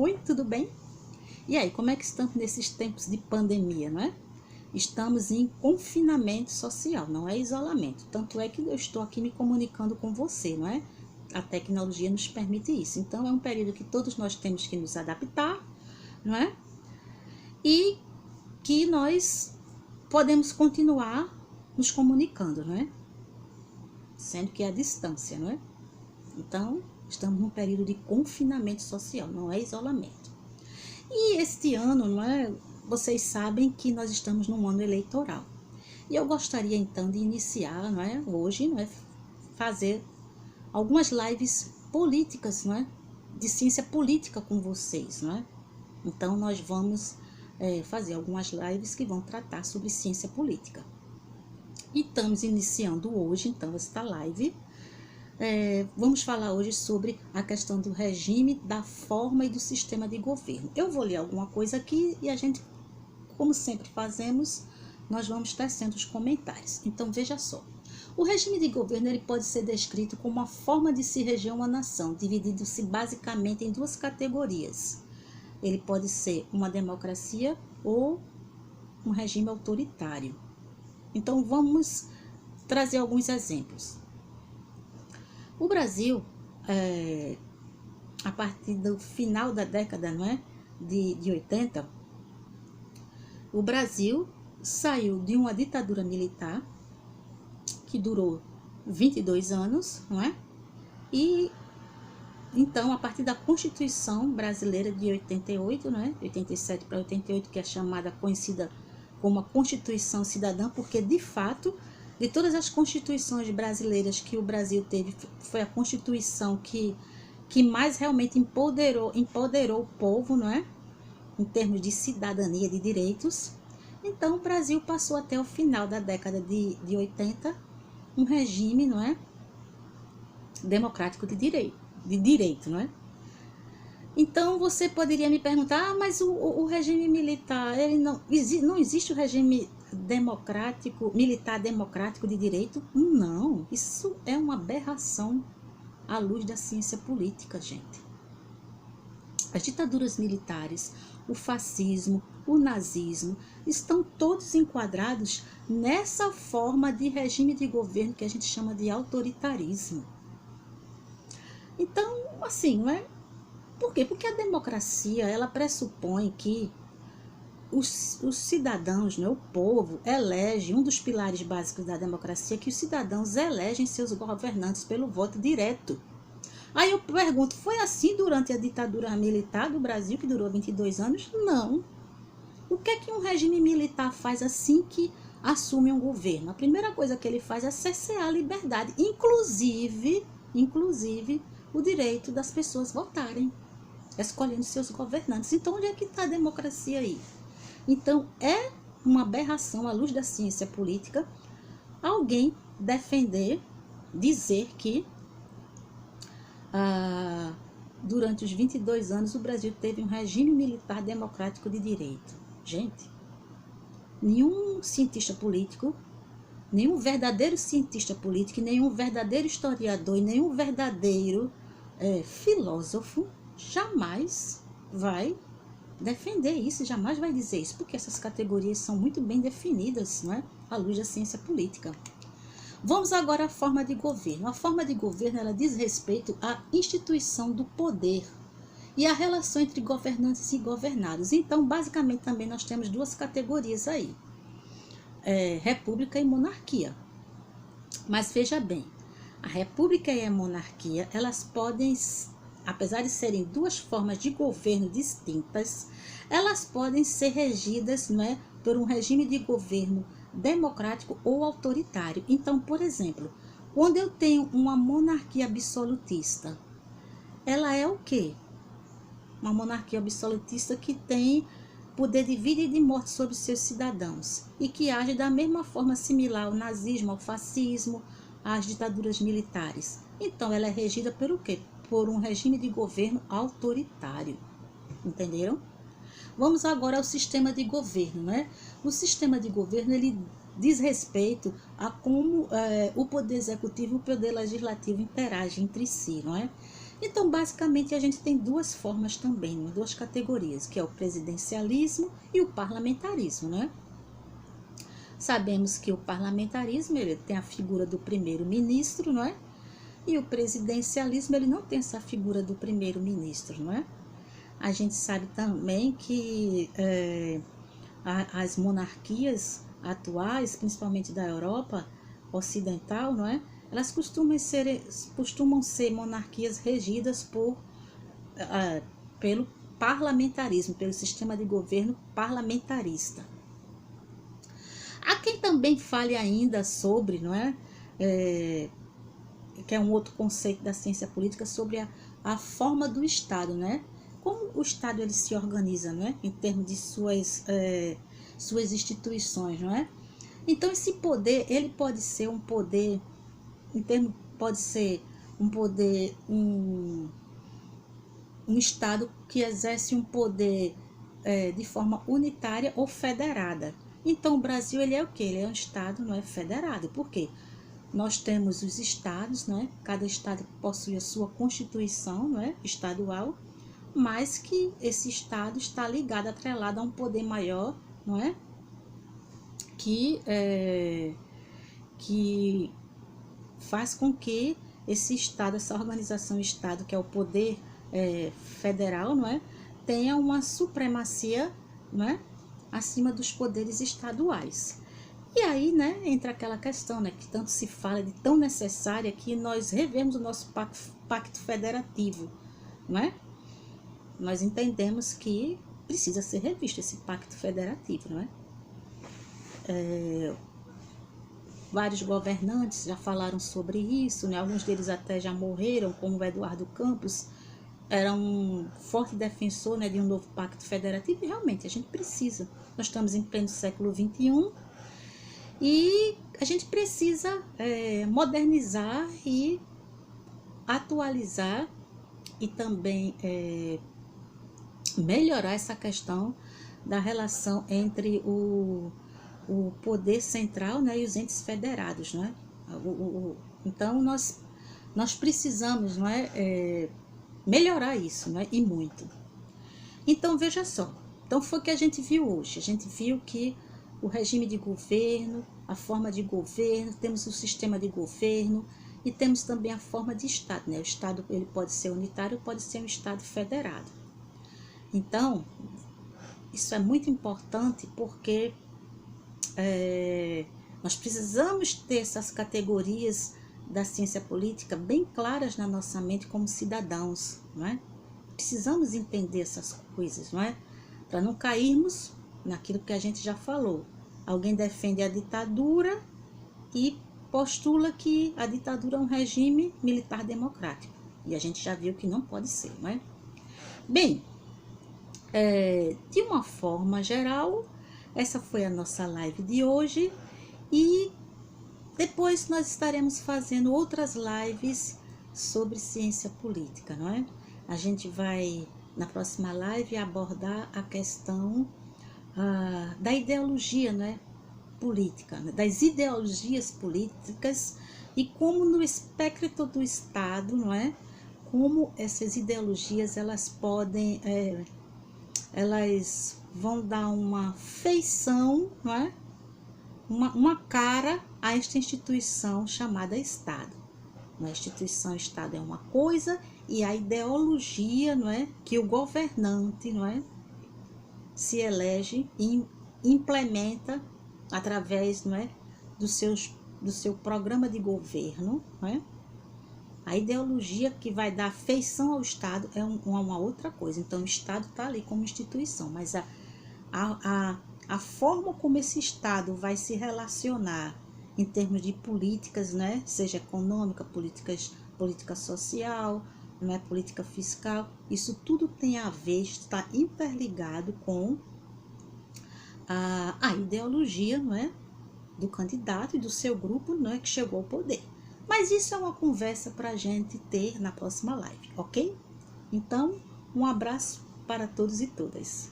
Oi, tudo bem? E aí, como é que estamos nesses tempos de pandemia, não é? Estamos em confinamento social, não é isolamento. Tanto é que eu estou aqui me comunicando com você, não é? A tecnologia nos permite isso. Então, é um período que todos nós temos que nos adaptar, não é? E que nós podemos continuar nos comunicando, não é? Sendo que é a distância, não é? Então, estamos num período de confinamento social, não é isolamento. E este ano, não é? Vocês sabem que nós estamos num ano eleitoral. E eu gostaria então de iniciar, não é? Hoje, não é? Fazer algumas lives políticas, não é? De ciência política com vocês, não é? Então nós vamos fazer algumas lives que vão tratar sobre ciência política. E estamos iniciando hoje, então, esta live. Vamos falar hoje sobre a questão do regime, da forma e do sistema de governo. Eu vou ler alguma coisa aqui e a gente, como sempre fazemos, nós vamos tecendo os comentários. Então, veja só. O regime de governo ele pode ser descrito como uma forma de se reger uma nação, dividindo-se basicamente em duas categorias. Ele pode ser uma democracia ou um regime autoritário. Então, vamos trazer alguns exemplos. O Brasil, a partir do final da década, não é, de 80, o Brasil saiu de uma ditadura militar que durou 22 anos, não é? E então, a partir da Constituição Brasileira de 88, não é? 87 para 88, que é conhecida como a Constituição Cidadã, porque de fato, de todas as constituições brasileiras que o Brasil teve, foi a Constituição que mais realmente empoderou o povo, não é? Em termos de cidadania, de direitos. Então, o Brasil passou até o final da década de 80 um regime, não é? Democrático de direito, não é? Então, você poderia me perguntar, mas o regime militar, ele não existe o regime democrático, militar democrático de direito? Não, isso é uma aberração à luz da ciência política, gente. As ditaduras militares, o fascismo, o nazismo, estão todos enquadrados nessa forma de regime de governo que a gente chama de autoritarismo. Então, assim, não é? Por quê? Porque a democracia, ela pressupõe que os cidadãos, né, o povo, elege, um dos pilares básicos da democracia, que os cidadãos elegem seus governantes pelo voto direto. Aí eu pergunto, foi assim durante a ditadura militar do Brasil, que durou 22 anos? Não. O que é que um regime militar faz assim que assume um governo? A primeira coisa que ele faz é cercear a liberdade, inclusive o direito das pessoas votarem, escolhendo seus governantes. Então, onde é que está a democracia aí? Então, é uma aberração à luz da ciência política alguém dizer que durante os 22 anos o Brasil teve um regime militar democrático de direito. Gente, nenhum cientista político, nenhum verdadeiro cientista político, nenhum verdadeiro historiador e nenhum verdadeiro filósofo jamais vai defender isso, jamais vai dizer isso, porque essas categorias são muito bem definidas, não é? À luz da ciência política. Vamos agora à forma de governo. A forma de governo, ela diz respeito à instituição do poder e à relação entre governantes e governados. Então, basicamente, também nós temos duas categorias aí, república e monarquia. Mas veja bem, a república e a monarquia, elas podem, apesar de serem duas formas de governo distintas, elas podem ser regidas, não é, por um regime de governo democrático ou autoritário. Então, por exemplo, quando eu tenho uma monarquia absolutista, ela é o quê? Uma monarquia absolutista que tem poder de vida e de morte sobre seus cidadãos e que age da mesma forma similar ao nazismo, ao fascismo, às ditaduras militares. Então, ela é regida pelo quê? Por um regime de governo autoritário. Entenderam? Vamos agora ao sistema de governo, né? O sistema de governo, ele diz respeito a como o poder executivo e o poder legislativo interagem entre si, não é? Então, basicamente, a gente tem duas formas também, né? Duas categorias, que é o presidencialismo e o parlamentarismo, né? Sabemos que o parlamentarismo, ele tem a figura do primeiro-ministro, não é? E o presidencialismo, ele não tem essa figura do primeiro-ministro, não é? A gente sabe também que as monarquias atuais, principalmente da Europa ocidental, não é? Elas costumam ser monarquias regidas pelo parlamentarismo, pelo sistema de governo parlamentarista. Há quem também fale ainda sobre, não é? Que é um outro conceito da ciência política, sobre a forma do Estado, né? Como o Estado ele se organiza, não é? Em termos de suas instituições, não é? Então, esse poder, ele pode ser um poder, pode ser um poder, um Estado que exerce um poder de forma unitária ou federada. Então, o Brasil, ele é o quê? Ele é um Estado, não é, federado. Por quê? Nós temos os estados, né? Cada estado possui a sua constituição, né? Estadual, mas que esse estado está ligado, atrelado a um poder maior, não é? Que faz com que esse estado, essa organização estado, que é o poder federal, não é? Tenha uma supremacia, não é? Acima dos poderes estaduais. E aí, né, entra aquela questão, né, que tanto se fala, de tão necessária, que nós revemos o nosso pacto federativo, não é? Nós entendemos que precisa ser revisto esse pacto federativo, não é? Vários governantes já falaram sobre isso, né? Alguns deles até já morreram, como o Eduardo Campos, era um forte defensor, né, de um novo pacto federativo, e realmente a gente precisa. Nós estamos em pleno século XXI, e a gente precisa modernizar e atualizar e também melhorar essa questão da relação entre o poder central, né, e os entes federados, não é? Então, nós precisamos, não é, melhorar isso, não é? E muito. Então, veja só. Então, foi o que a gente viu hoje. A gente viu que o regime de governo, a forma de governo, temos o sistema de governo e temos também a forma de Estado, né? O Estado, ele pode ser unitário, pode ser um Estado federado. Então, isso é muito importante porque nós precisamos ter essas categorias da ciência política bem claras na nossa mente como cidadãos, não é? Precisamos entender essas coisas, não é? Para não cairmos naquilo que a gente já falou. Alguém defende a ditadura e postula que a ditadura é um regime militar democrático. E a gente já viu que não pode ser, não é? Bem, de uma forma geral, essa foi a nossa live de hoje. E depois nós estaremos fazendo outras lives sobre ciência política, não é? A gente vai, na próxima live, abordar a questão da ideologia, né, política, né, das ideologias políticas e como no espectro do Estado, não é, como essas ideologias elas podem, elas vão dar uma feição, não é, uma cara a esta instituição chamada Estado. A instituição Estado é uma coisa e a ideologia, não é, que o governante, não é, se elege e implementa através, não é, do seu programa de governo, não é? A ideologia que vai dar feição ao Estado é uma outra coisa. Então, o Estado está ali como instituição, mas a forma como esse Estado vai se relacionar em termos de políticas, né, seja econômica, política social, não é, política fiscal, isso tudo tem a ver, está interligado com a ideologia, não é, do candidato e do seu grupo, não é, que chegou ao poder. Mas isso é uma conversa para a gente ter na próxima live, ok? Então, um abraço para todos e todas.